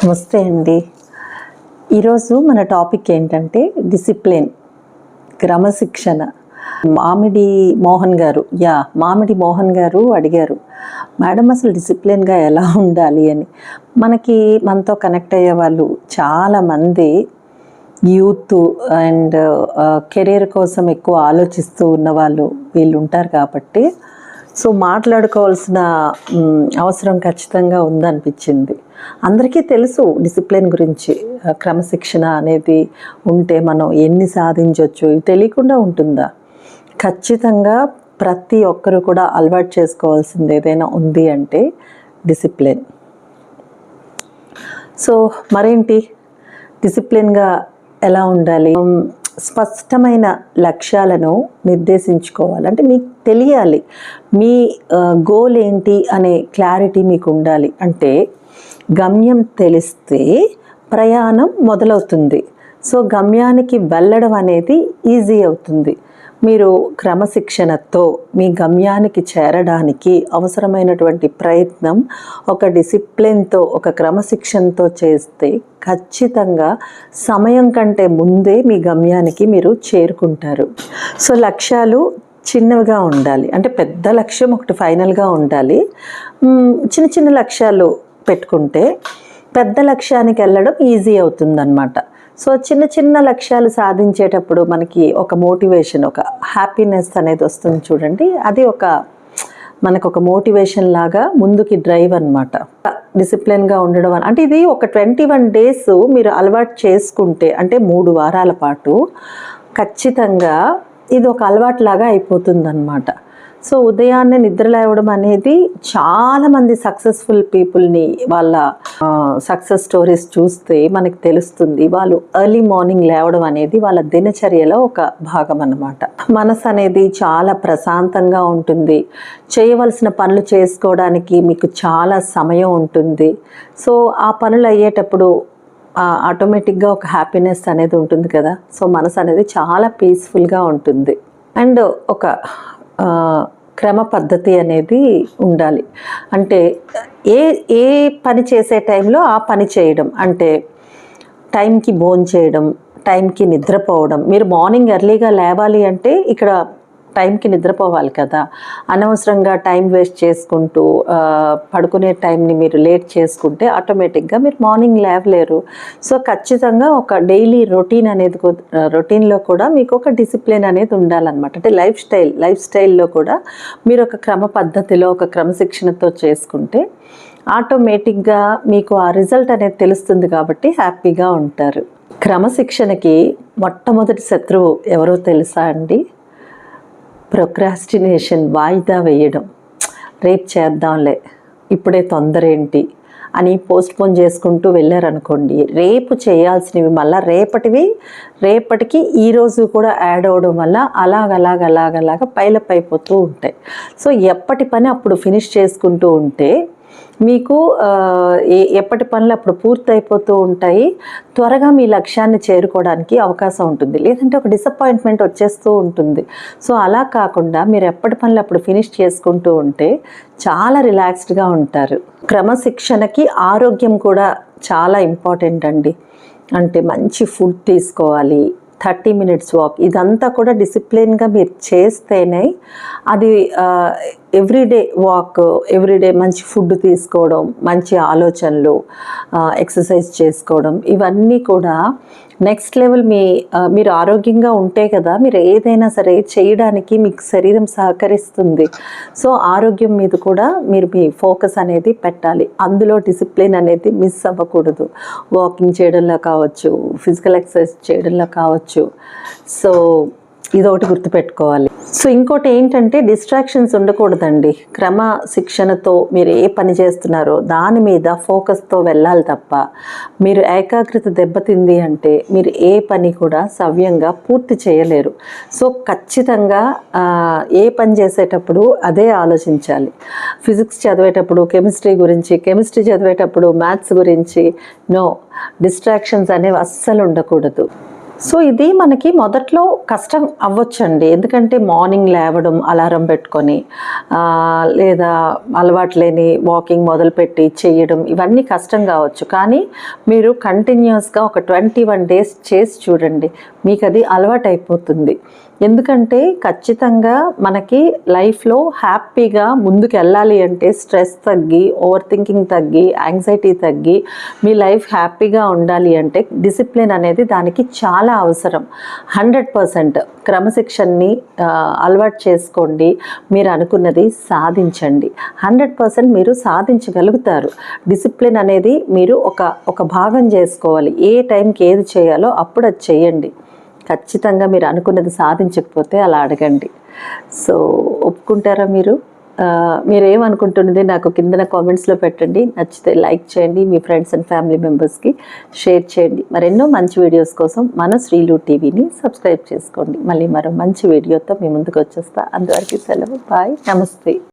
నమస్తే అండి. ఈరోజు మన టాపిక్ ఏంటంటే డిసిప్లిన్, క్రమశిక్షణ. మామిడి మోహన్ గారు అడిగారు, మేడం అసలు డిసిప్లిన్గా ఎలా ఉండాలి అని. మనతో కనెక్ట్ అయ్యే వాళ్ళు చాలామంది యూత్ అండ్ కెరీర్ కోసం ఎక్కువ ఆలోచిస్తూ ఉన్నవాళ్ళు వీళ్ళు ఉంటారు కాబట్టి మాట్లాడుకోవాల్సిన అవసరం ఖచ్చితంగా ఉందనిపించింది. అందరికీ తెలుసు డిసిప్లిన్ గురించి, క్రమశిక్షణ అనేది ఉంటే మనం ఎన్ని సాధించవచ్చు. ఇది తెలియకుండా ఉంటుందా? ఖచ్చితంగా ప్రతి ఒక్కరు కూడా అలవాటు చేసుకోవాల్సింది ఏదైనా ఉంది అంటే డిసిప్లిన్. మరేంటి డిసిప్లిన్గా ఎలా ఉండాలి? స్పష్టమైన లక్ష్యాలను నిర్దేశించుకోవాలి. అంటే మీకు తెలియాలి మీ గోల్ ఏంటి అనే క్లారిటీ మీకు ఉండాలి. అంటే గమ్యం తెలిస్తే ప్రయాణం మొదలవుతుంది. గమ్యానికి వెళ్ళడం అనేది ఈజీ అవుతుంది. మీరు క్రమశిక్షణతో మీ గమ్యానికి చేరడానికి అవసరమైనటువంటి ప్రయత్నం ఒక డిసిప్లిన్తో, ఒక క్రమశిక్షణతో చేస్తే ఖచ్చితంగా సమయం కంటే ముందే మీ గమ్యానికి మీరు చేరుకుంటారు. లక్ష్యాలు చిన్నవిగా ఉండాలి. అంటే పెద్ద లక్ష్యం ఒకటి ఫైనల్గా ఉండాలి. చిన్న చిన్న లక్ష్యాలు పెట్టుకుంటే పెద్ద లక్ష్యానికి వెళ్ళడం ఈజీ అవుతుందన్నమాట. చిన్న చిన్న లక్ష్యాలు సాధించేటప్పుడు మనకి ఒక మోటివేషన్, ఒక హ్యాపీనెస్ అనేది వస్తుంది చూడండి. అది మనకు ఒక మోటివేషన్ లాగా ముందుకి డ్రైవ్ అనమాట. డిసిప్లిన్గా ఉండడం అంటే ఇది ఒక 21 days మీరు అలవాటు చేసుకుంటే, అంటే 3 వారాల పాటు ఖచ్చితంగా ఇది ఒక అలవాటు లాగా అయిపోతుందన్నమాట. ఉదయాన్నే నిద్ర లేవడం అనేది చాలామంది సక్సెస్ఫుల్ పీపుల్ని వాళ్ళ సక్సెస్ స్టోరీస్ చూస్తే మనకు తెలుస్తుంది. వాళ్ళు ఎర్లీ మార్నింగ్ లేవడం అనేది వాళ్ళ దినచర్యలో ఒక భాగం అన్నమాట. మనసు అనేది చాలా ప్రశాంతంగా ఉంటుంది. చేయవలసిన పనులు చేసుకోవడానికి మీకు చాలా సమయం ఉంటుంది. ఆ పనులు అయ్యేటప్పుడు ఆటోమేటిక్గా ఒక హ్యాపీనెస్ అనేది ఉంటుంది కదా. మనసు అనేది చాలా పీస్ఫుల్గా ఉంటుంది. అండ్ ఒక క్రమ పద్ధతి అనేది ఉండాలి. అంటే ఏ పని చేసే టైంలో ఆ పని చేయడం. అంటే టైంకి భోంచేయడం, టైంకి నిద్రపోవడం. మీరు మార్నింగ్ ఎర్లీగా లేవాలి అంటే ఇక్కడ టైంకి నిద్రపోవాలి కదా. అనవసరంగా టైం వేస్ట్ చేసుకుంటూ పడుకునే టైంని మీరు లేట్ చేసుకుంటే ఆటోమేటిక్గా మీరు మార్నింగ్ లేవలేరు. ఖచ్చితంగా ఒక డైలీ రొటీన్లో కూడా మీకు ఒక డిసిప్లిన్ అనేది ఉండాలన్నమాట. అంటే లైఫ్ స్టైల్లో కూడా మీరు ఒక క్రమ పద్ధతిలో, ఒక క్రమశిక్షణతో చేసుకుంటే ఆటోమేటిక్గా మీకు ఆ రిజల్ట్ అనేది తెలుస్తుంది కాబట్టి హ్యాపీగా ఉంటారు. క్రమశిక్షణకి మొట్టమొదటి శత్రువు ఎవరో తెలుసా అండి? ప్రొక్రాస్టినేషన్, వాయిదా వేయడం. రేపు చేద్దాంలే, ఇప్పుడే తొందర ఏంటి అని పోస్ట్పోన్ చేసుకుంటూ వెళ్ళారనుకోండి, రేపు చేయాల్సినవి మళ్ళీ రేపటికి ఈరోజు కూడా యాడ్ అవ్వడం వల్ల అలాగ పైలప్ అయిపోతూ ఉంటాయి. ఎప్పటి పని అప్పుడు ఫినిష్ చేసుకుంటూ ఉంటే మీకు ఎప్పటి పనులు అప్పుడు పూర్తి అయిపోతూ ఉంటాయి. త్వరగా మీ లక్ష్యాన్ని చేరుకోవడానికి అవకాశం ఉంటుంది. లేదంటే ఒక డిసప్పాయింట్మెంట్ వచ్చేస్తూ ఉంటుంది. అలా కాకుండా మీరు ఎప్పటి పనులు అప్పుడు ఫినిష్ చేసుకుంటూ ఉంటే చాలా రిలాక్స్డ్గా ఉంటారు. క్రమశిక్షణకి ఆరోగ్యం కూడా చాలా ఇంపార్టెంట్ అండి. అంటే మంచి ఫుడ్ తీసుకోవాలి, 30 minutes వాక్. ఇదంతా కూడా డిసిప్లిన్గా మీరు చేస్తేనే అది ఎవ్రీడే వాక్, ఎవ్రీడే మంచి ఫుడ్ తీసుకోవడం, మంచి ఆలోచనలు, ఎక్సర్సైజ్ చేసుకోవడం, ఇవన్నీ కూడా నెక్స్ట్ లెవెల్. మీరు ఆరోగ్యంగా ఉంటే కదా మీరు ఏదైనా సరే చేయడానికి మీకు శరీరం సహకరిస్తుంది. ఆరోగ్యం మీద కూడా మీరు మీ ఫోకస్ అనేది పెట్టాలి. అందులో డిసిప్లిన్ అనేది మిస్ అవ్వకూడదు. వాకింగ్ చేయడంలో కావచ్చు, ఫిజికల్ ఎక్సర్సైజ్ చేయడంలో కావచ్చు. ఇదొకటి గుర్తుపెట్టుకోవాలి. ఇంకోటి ఏంటంటే డిస్ట్రాక్షన్స్ ఉండకూడదండి. క్రమశిక్షణతో మీరు ఏ పని చేస్తున్నారో దాని మీద ఫోకస్తో వెళ్ళాలి తప్ప మీరు ఏకాగ్రత దెబ్బతింది అంటే మీరు ఏ పని కూడా సవ్యంగా పూర్తి చేయలేరు. ఖచ్చితంగా ఏ పని చేసేటప్పుడు అదే ఆలోచించాలి. ఫిజిక్స్ చదివేటప్పుడు కెమిస్ట్రీ చదివేటప్పుడు మ్యాథ్స్ గురించి డిస్ట్రాక్షన్స్ అనేవి అస్సలు ఉండకూడదు. సో ఇది మనకి మొదట్లో కష్టం అవ్వచ్చండి, ఎందుకంటే మార్నింగ్ లేవడం అలారం పెట్టుకొని లేదా అలవాటు లేని వాకింగ్ మొదలుపెట్టి చేయడం ఇవన్నీ కష్టం కావచ్చు. కానీ మీరు కంటిన్యూస్గా ఒక 21 డేస్ చేసి చూడండి, మీకు అది అలవాటు అయిపోతుంది. ఎందుకంటే ఖచ్చితంగా మనకి లైఫ్లో హ్యాపీగా ముందుకు వెళ్ళాలి అంటే స్ట్రెస్ తగ్గి, ఓవర్ థింకింగ్ తగ్గి, యాంగ్జైటీ తగ్గి మీ లైఫ్ హ్యాపీగా ఉండాలి అంటే డిసిప్లిన్ అనేది దానికి చాలా అవసరం. 100% క్రమశిక్షణని అలవాటు చేసుకోండి, మీరు అనుకున్నది సాధించండి. 100% మీరు సాధించగలుగుతారు. డిసిప్లిన్ అనేది మీరు ఒక భాగం చేసుకోవాలి. ఏ టైంకి ఏది చేయాలో అప్పుడు అది చేయండి. ఖచ్చితంగా మీరు అనుకున్నది సాధించకపోతే అలా అడగండి. సో ఒప్పుకుంటారా మీరు? మీరేమనుకుంటున్నది నాకు కిందన కామెంట్స్లో పెట్టండి. నచ్చితే లైక్ చేయండి, మీ ఫ్రెండ్స్ అండ్ ఫ్యామిలీ మెంబర్స్కి షేర్ చేయండి. మరెన్నో మంచి వీడియోస్ కోసం మన శ్రీలు టీవీని సబ్స్క్రైబ్ చేసుకోండి. మళ్ళీ మరో మంచి వీడియోతో మీ ముందుకు వచ్చేస్తా. అంతవరకు సెలవు, బాయ్, నమస్తే.